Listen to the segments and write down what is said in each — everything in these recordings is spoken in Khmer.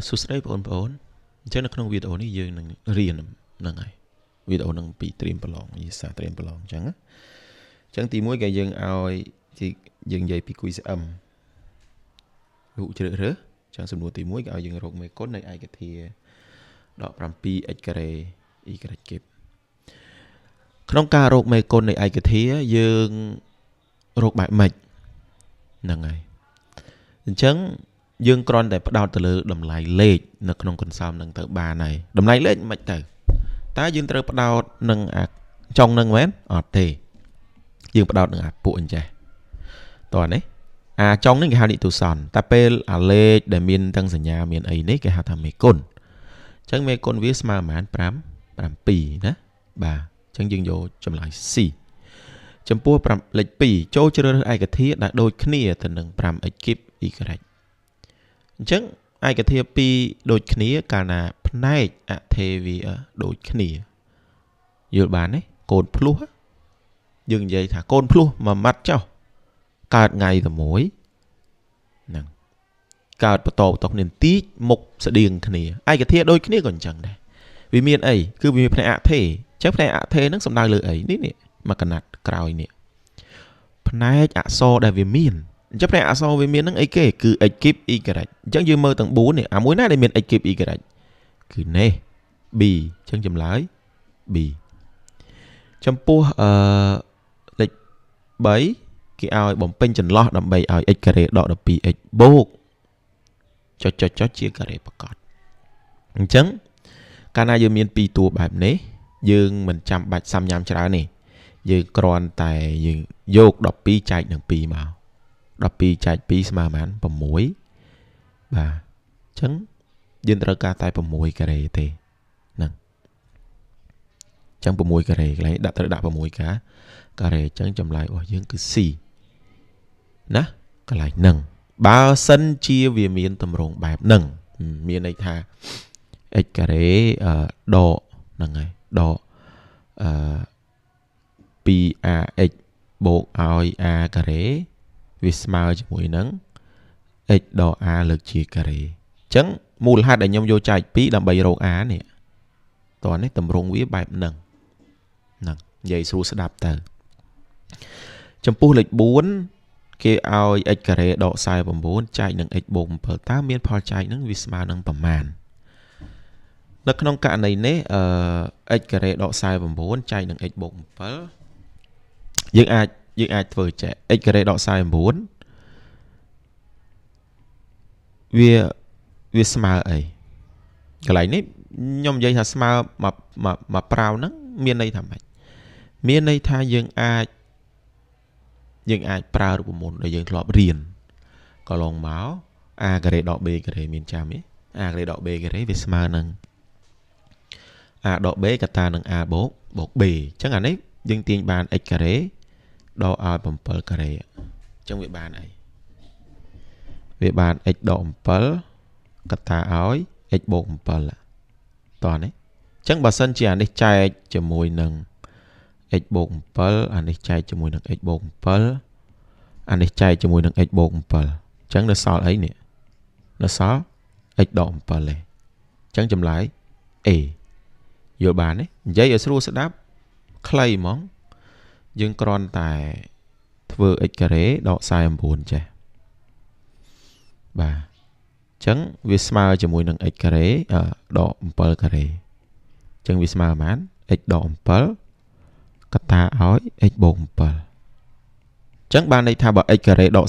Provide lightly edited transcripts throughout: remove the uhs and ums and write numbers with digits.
សួស្តីបងប្អូនអញ្ចឹងនៅក្នុងវីដេអូនេះយើងនឹងរៀនហ្នឹងហើយវីដេអូនឹងពីត្រៀមប្រឡងវិសាត្រៀមប្រឡងអញ្ចឹងទី1គេយើងឲ្យយើងនិយាយពី QCM រូបជ្រើសរើសអញ្ចឹងសំណួរទី1គេឲ្យយើងរកមេគុណនៃឯកធាតុដក 7x ការ៉េ y គីបក្នុងការរកមេគុណនៃឯកធាតុយើងរកបែបម៉េចហ្នឹងហើយអញ្ចឹងយើងគ្រាន់តែផ្ដោតទៅលើតម្លៃលេខនៅក្នុងកន្សោមនឹងទៅបានហើយតម្លៃលេខមិនទៅតើយើងត្រូវផ្ដោតនឹងចុងនឹងមែនអត់ទេយើងផ្ដោតនឹងពួកអញ្ចេះតោះនេះចុងនេះគេហៅនិទុសនតែពេលលេខដែលមានទាំងសញ្ញាមានអីនេះគេហៅថាមេគុណអញ្ចឹងមេគុណវាស្មើប្រមាណ7ណាបាទអញ្ចឹងយើងយកចម្លើយ C ចំពោះលេខ2ចូលជ្រើសរើសឯកធាតុដែលដូចគ្នាទៅនឹង 5x គីប y អញ្ចឹងឯកធាតុ2ដូចគ្នាកាលណាផ្នែកអថេវាដូចគ្នាយល់បានទេកូនភ្លោះយើងនិយាយថាកូនភ្លោះមួយម៉ាត់ចុះកើតថ្ងៃតែមួយហ្នឹងកើតបន្តគ្នាបន្តិចមុខស្តៀងគ្នាឯកធាតុដូចគ្នាក៏អញ្ចឹងដែរវាមានអីគឺវាមានផ្នែកអថេអញ្ចឹងផ្នែកអថេហ្នឹងសំដៅលើអីនេះមកកណាត់ក្រោយនេះផ្នែកអក្សរដែលវាមានអញ្ចឹងផ្នែកអក្សរវាមានហ្នឹងអីគេគឺ x គីប y អញ្ចឹងយើងមើលទាំង4នេះមួយណាដែលមាន x គីប y គឺនេះ b អញ្ចឹងចម្លើយ b ចំពោះលេខ3គេឲ្យបំពេញចន្លោះដើម្បីឲ្យ x ការ៉េដក 12x បូកចុចជាការ៉េប្រកបអញ្ចឹងកាលណាយើងមាន2តួបែបនេះយើងមិនចាំបាច់សាំញ៉ាំច្រើនទេយើងគ្រាន់តែយើងយក12ចែកនឹង2មក12ចែក2ស្មើប៉ុន្មាន6បាទអញ្ចឹងយើងត្រូវការតែ6ការ៉េទេហ្នឹងអញ្ចឹង6ការ៉េកន្លែងត្រូវដាក់6ការ៉េអញ្ចឹងចម្លើយរបស់យើងគឺ C ណាកន្លែងហ្នឹងបើសិនជាវាមានតម្រងបែបហ្នឹងមានន័យថា x ការ៉េដកហ្នឹងហើយដក2ax បូកឲ្យ a ការ៉េវាស្មើជាមួយនឹង x ដក a លើកជាការ៉េអញ្ចឹងមូលហេតុដែលខ្ញុំយកចែក2ដើម្បីរក a នេះតោះនេះតម្រងវាបែបហ្នឹងនិយាយស្រួលស្ដាប់ទៅចំពោះលេខ4គេឲ្យ x ការ៉េដក49ចែកនឹង x បូក7តើមានផលចែកហ្នឹងវាស្មើនឹងប្រមាណនៅក្នុងករណីនេះx ការ៉េដក49ចែកនឹង x បូក7យើងអាចធ្វើចេះ x ការ៉េដក49វាស្មើអីកន្លែងនេះខ្ញុំនិយាយថាស្មើមកប្រាវហ្នឹងមានន័យថាម៉េចមានន័យថាយើងអាចប្រើរូបមន្តដែលយើងធ្លាប់រៀនកន្លងមក a ការ៉េដក b ការ៉េមានចាំទេ a ការ៉េដក b ការ៉េវាស្មើនឹង a ដក b កតានឹង a បូក b អញ្ចឹងអានេះយើងទាញបាន x ការ៉េដកឲ្យ7ការ៉េអញ្ចឹងវាបានអីវាបាន x ដក7កតាឲ្យ x បូក7តោះនេះអញ្ចឹងបើសិនជាអានេះចែកជាមួយនឹង x បូក7អានេះចែកជាមួយនឹង x បូក7អានេះចែកជាមួយនឹង x បូក7អញ្ចឹងនៅសល់អីនេះនៅសល់ x ដក7ទេអញ្ចឹងចម្លើយ A យល់បានទេនិយាយឲ្យស្រួលស្ដាប់ខ្លីហ្មងយើងគ្រាន់តែធ្វើ x ការ៉េដក49ចេះបាទអញ្ចឹងវាស្មើជាមួយនឹង x ការ៉េដក7ការ៉េអញ្ចឹងវាស្មើប៉ុន្មាន x ដក7កតាឲ្យ x បូក7អញ្ចឹងបានន័យថាបើ x ការ៉េដក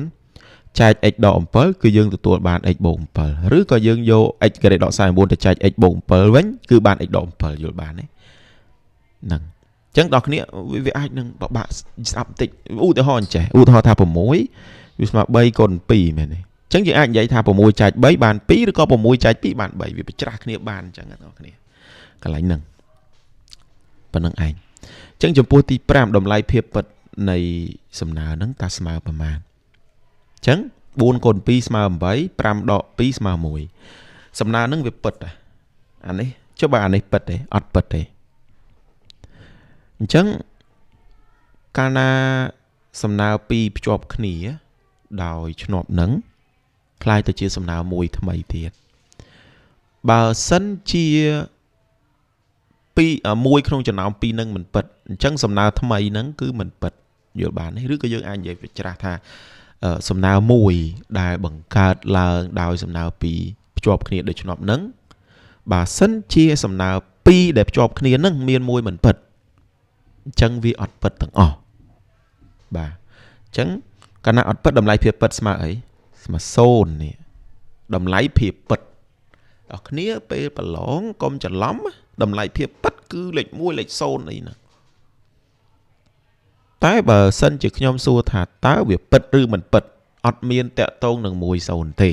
49ចែក x ដក7គឺយើងទទួលបាន x បូក7ឬក៏យើងយក x ការ៉េដក49ទៅចែក x បូក7វិញគឺបាន x ដក7យល់បានទេហ្នឹងអញ្ចឹងដល់គ្នាវាអាចនឹងបបាក់ស្ដាប់បន្តិចឧទាហរណ៍ចេះឧទាហរណ៍ថា6វាស្មើ3កូន2មែនទេអញ្ចឹងយើងអាចនិយាយថា6ចែក3បាន2ឬក៏6ចែក2បាន3វាប្រច្រាស់គ្នាបានអញ្ចឹងអ្នកនរគ្នាកន្លែងហ្នឹងប៉ុណ្្នឹងឯងអញ្ចឹងចំពោះទី5តម្លៃភាពពិតនៃសំណើហ្នឹងតើស្មើប្រមាណអញ្ចឹង4កូន2ស្មើ8 5ដក2ស្មើ1សំណើហ្នឹងវាពិតអានេះចុះបើអានេះពិតទេអត់ពិតទេអញ្ចឹងកាលណាសំណើ2ភ្ជាប់គ្នាដោយឆ្នាប់នឹង ខ្លាយទៅជាសំណើមួយថ្មីទៀតបើសិនជាមួយក្នុងចំណោមពីរនឹងមិនពិតអញ្ចឹងសំណើថ្មីហ្នឹងគឺមិនពិតយល់បានទេឬក៏យើងអាចនិយាយច្រាស់ថាសំណើមួយដែលបង្កើតឡើងដោយសំណើពីរភ្ជាប់គ្នាដូចឆ្នប់ហ្នឹងបើសិនជាសំណើពីរដែលភ្ជាប់គ្នាហ្នឹងមានមួយមិនពិតអញ្ចឹងវាអត់ពិតទាំងអស់បាទអញ្ចឹងកាលណាអត់ពិតតម្លៃភាពពិតស្មើអីស្មើ0នេះតម្លៃភាពពិតដល់គ្នាពេលប្រឡងកុំច្រឡំតម្លៃភាពពិតគឺលេខ1លេខ0អីណាតែបើសិនជាខ្ញុំសួរថាតើវាពិតឬមិនពិតអត់មានតាក់ទងនឹង10ទេ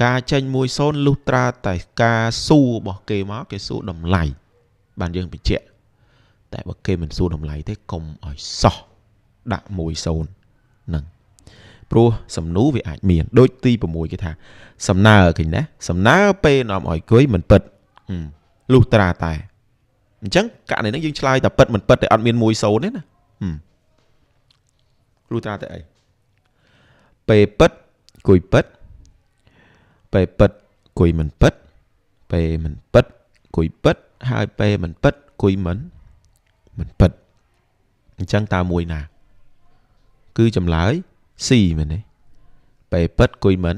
ការចេញ10លុះត្រាតែការសួររបស់គេមកគេសួរតម្លៃបានយើងបញ្ជាក់តែបើគេមិនសួរតម្លៃទេកុំឲ្យសោះដាក់10ហ្នឹងព្រោះសំណួរវាអាចមានដូចទី6គេថាសំណើឃើញណាសំណើពេលនាំឲ្យគួយមិនពិតលុះត្រាតែអញ្ចឹងករណីហ្នឹងយើងឆ្លើយតែពិតមិនពិតតែអត់មាន10ទេណាលុះត្រាតែអីពេលពិតគួយពិតពេលពិតគួយមិនពិតពេលមិនពិតគួយពិតហើយពេលមិនពិតគួយមិនពិតអញ្ចឹងតើមួយណាគឺចម្លើយ C មែនទេពេលពិតគួយមិន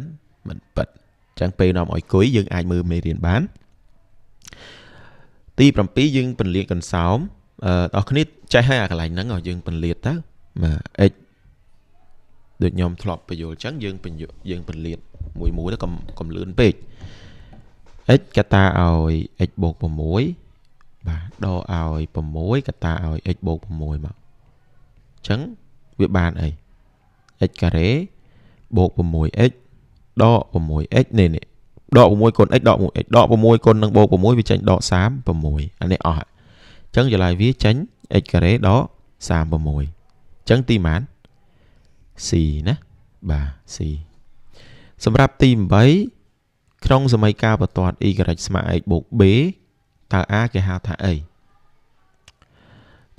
ពិតអញ្ចឹងពេលនាំឲ្យគួយយើងអាចមើលមេរៀនបានទី7យើងពន្លាតកន្សោមដល់គ្នាចេះហើយអាកន្លែងហ្នឹងយើងពន្លាតទៅបាទ x ដូចខ្ញុំធ្លាប់បញ្យល់អញ្ចឹងយើងពន្លាតមួយទៅកុំលឿនពេក x កតាឲ្យ x បូក6បាទដកឲ្យ6កតាឲ្យ x បូក6មកអញ្ចឹងវាបានអី x ការ៉េបូក 6x ដក 6x នេះដក6គុណ x ដក 1x ដក6គុណនឹងបូក6វាចេញដក36អានេះអស់អញ្ចឹងចម្លើយវាចេញ x ការ៉េដក36អញ្ចឹងទីម៉ាន C ណាបាទ C សម្រាប់ទី8ក្នុងសមីការបន្ទាត់ y ស្មើ x បូក b តើ a គេហៅថាអី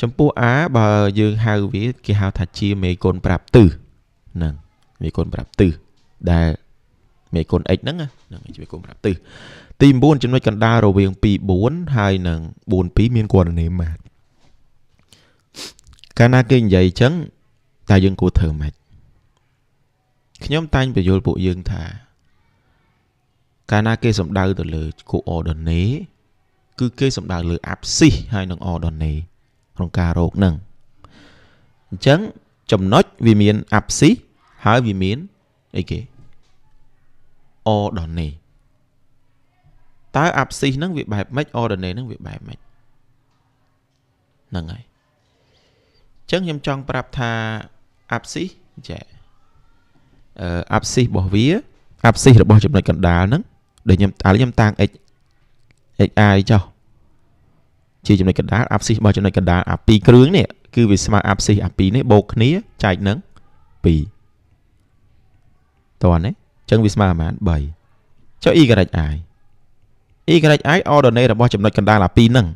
ចំពោះ a បើយើងហៅវាគេហៅថាជាមេគុណប្រាប់ទិសហ្នឹងមេគុណប្រាប់ទិសដែលមេគុណ x ហ្នឹងជាមេគុណប្រាប់ទិសទី9ចំណុចកណ្ដាលរវាង2 4ហើយនិង4 2មានគណនាម៉ាត់កាលណាគេនិយាយអញ្ចឹងតើយើងគួរធ្វើម៉េចខ្ញុំតែងបញ្យល់ពួកយើងថាកាលណាគេសំដៅទៅលើគូ ordinate គឺគេសំដៅលើ abscisse ហើយនិង ordinate ក្នុងការរកហ្នឹងអញ្ចឹងចំណុចវាមាន abscisse ហើយវាមានអីគេ ordinate តើ abscisse ហ្នឹងវាបែបម៉េច ordinate ហ្នឹងវាបែបម៉េចហ្នឹងហើយអញ្ចឹងខ្ញុំចង់ប្រាប់ថា abscisse ចាabscisse របស់វា abscisse របស់ចំណុចកណ្ដាលហ្នឹងដែលខ្ញុំតាំង xi ចុះជាចំណុចកណ្ដាល abscisse របស់ចំណុចកណ្ដាលអា2គ្រឿងនេះគឺវាស្មើ abscisse អា2នេះបូកគ្នាចែកនឹង2តោះណាអញ្ចឹងវាស្មើប្រហែល3ចុះ y ordinate របស់ចំណុចកណ្ដាលអា2ហ្នឹង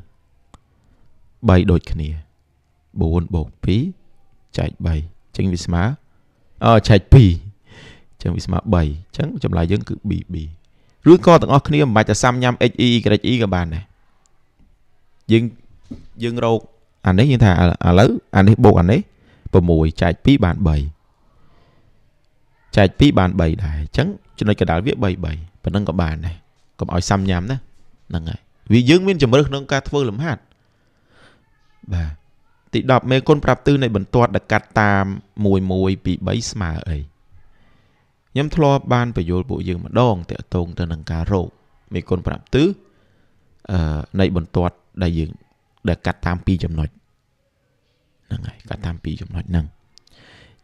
3ដូចគ្នា4បូក2ចែក3អញ្ចឹងវាស្មើចែក2អញ្ចឹងវាស្មើ3អញ្ចឹងចម្លើយយើងគឺ BB ឬក៏ទាំងអស់គ្នាមិនបាច់តែសាំញ៉ាំ XE YE ក៏បានដែរយើងរកអានេះយើងថាឥឡូវអានេះបូកអានេះ6ចែក2បាន3ចែក2បាន3ដែរអញ្ចឹងចំណុចកណ្ដាលវា3 3ប៉ុណ្ណឹងក៏បានដែរកុំឲ្យសាំញ៉ាំណាហ្នឹងហើយវាយើងមានជំរឿនក្នុងការធ្វើលំហាត់បាទទី10មេគុណប្រាប់ទិសនៃបន្ទាត់ដែលកាត់តាម1 1 2 3ស្មើអីខ្ញុំធ្លាប់បានបញ្យល់ពួកយើងម្ដងតាក់ទងទៅនឹងការរកមេគុណប្រាប់ទិសនៃបន្ទាត់ដែលកាត់តាម2ចំណុចហ្នឹងហើយកាត់តាម2ចំណុចហ្នឹងអ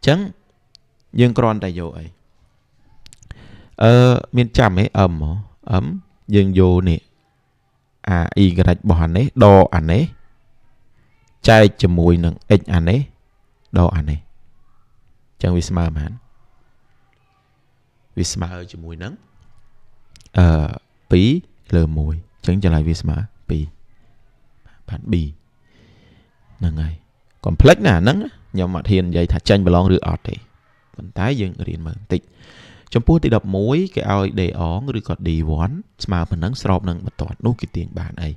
ញ្ចឹងយើងគ្រាន់តែយកអីមានចាំហ៎ m យើងយកនេះអា y របស់អានេះដកអានេះចែកជាមួយនឹង x អានេះដកអានេះអញ្ចឹងវាស្មើប៉ុន្មានវាស្មើជាមួយនឹង2លើ1អញ្ចឹងចម្លើយវាស្មើ2បាន B ហ្នឹងហើយកុំភ្លេចណាហ្នឹងខ្ញុំអត់ហ៊ាននិយាយថាចាញ់ប្រឡងឬអត់ទេប៉ុន្តែយើងរៀនមើលបន្តិច ចំពោះទី11គេឲ្យ D អងឬក៏ D1 ស្មើប៉ុណ្ណឹងស្របនឹងបន្ទាត់នោះគេទាញបានអី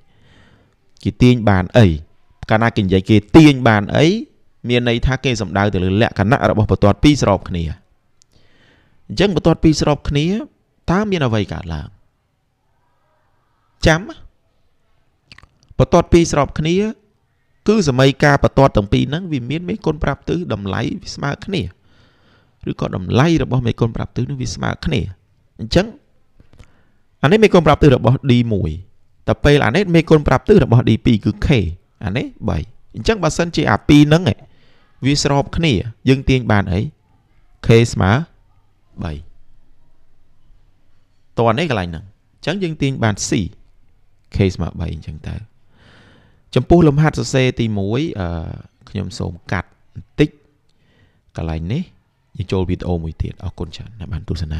កាលណាគេនិយាយគេទាញបានអីមានន័យថាគេសំដៅទៅលើលក្ខណៈរបស់បន្ទាត់ពីរស្របគ្នាអញ្ចឹងបន្ទាត់ពីរស្របគ្នាតើមានអ្វីកើតឡើងចាំបន្ទាត់ពីរស្របគ្នាគឺសម័យកាលបន្ទាត់ទាំងពីរហ្នឹងវាមានមេគុណប្រាប់ទិសតម្លៃវាស្មើគ្នាឬក៏តម្លៃរបស់មេគុណប្រាប់ទិសនឹងវាស្មើគ្នាអញ្ចឹងអានេះមេគុណប្រាប់ទិសរបស់ D1 តែពេលអានេះមេគុណប្រាប់ទិសរបស់ D2 គឺ K អានេះ3អញ្ចឹងបើសិនជាអា2ហ្នឹងវាស្របគ្នាយើងទាញបានអី K ស្មើ3តោះនេះកន្លែងហ្នឹងអញ្ចឹងយើងទាញបាន C K ស្មើ3អញ្ចឹងទៅចំពោះលំហាត់សរសេរទី1ខ្ញុំសូមកាត់បន្តិចកន្លែងនេះយើងចូលវីដេអូមួយទៀតអរគុណច្រើនដែលបានទស្សនា